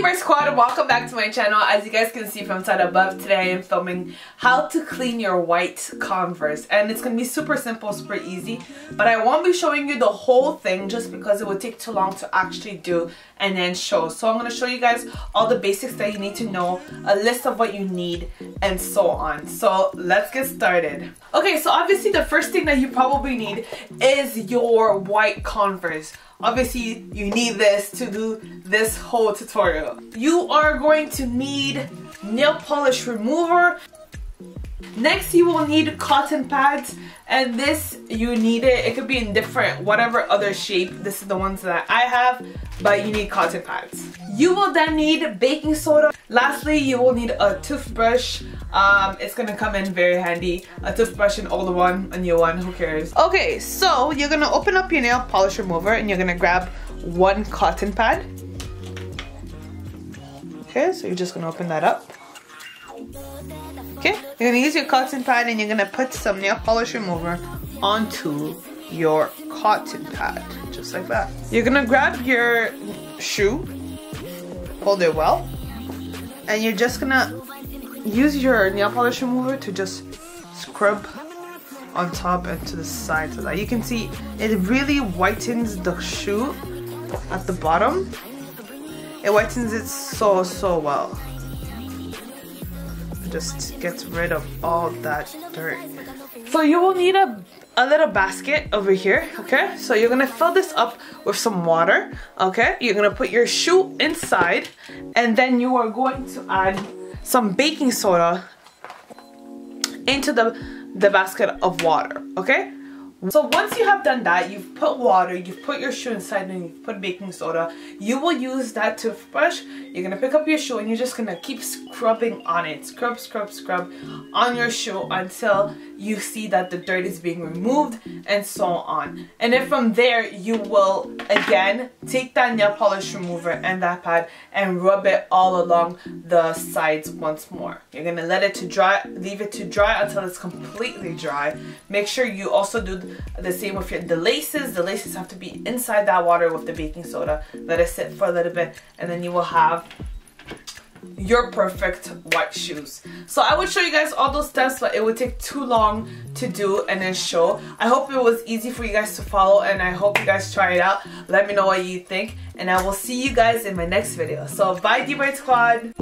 DBrightSquad, and welcome back to my channel. As you guys can see from side above, today I am filming how to clean your white Converse, and it's gonna be super simple, super easy, but I won't be showing you the whole thing just because it would take too long to actually do and then show. So I'm gonna show you guys all the basics that you need to know, a list of what you need, and so on. So let's get started. Okay, so obviously the first thing that you probably need is your white Converse. Obviously, you need this to do this whole tutorial. You are going to need nail polish remover. Next, you will need cotton pads, and this you need it. It could be in different, whatever other shape. This is the ones that I have, but you need cotton pads. You will then need baking soda. Lastly, you will need a toothbrush. It's gonna come in very handy. A toothbrush, an older one, a new one, who cares? Okay, so you're gonna open up your nail polish remover and you're gonna grab one cotton pad. Okay, so you're just gonna open that up. Okay, you're gonna use your cotton pad and you're gonna put some nail polish remover onto your cotton pad, just like that. You're gonna grab your shoe, hold it well, and you're just gonna use your nail polish remover to just scrub on top and to the side so that you can see it really whitens the shoe at the bottom. It whitens it so well. Just gets rid of all that dirt. So you will need a little basket over here, okay? So you're gonna fill this up with some water, okay? You're gonna put your shoe inside, and then you are going to add some baking soda into the basket of water, okay? So once you have done that, you've put water, you've put your shoe inside, and you've put baking soda, you will use that toothbrush. You're gonna pick up your shoe and you're just gonna keep scrubbing on it. Scrub, scrub, scrub on your shoe until you see that the dirt is being removed, and so on. And then from there, you will again take that nail polish remover and that pad and rub it all along the sides once more. You're gonna let it to dry, leave it to dry until it's completely dry. Make sure you also do the same with the laces. The laces have to be inside that water with the baking soda. Let it sit for a little bit, and then you will have your perfect white shoes. So I would show you guys all those steps, but it would take too long to do and then show. I hope it was easy for you guys to follow, and I hope you guys try it out. Let me know what you think, and I will see you guys in my next video. So bye, DBrightSquad.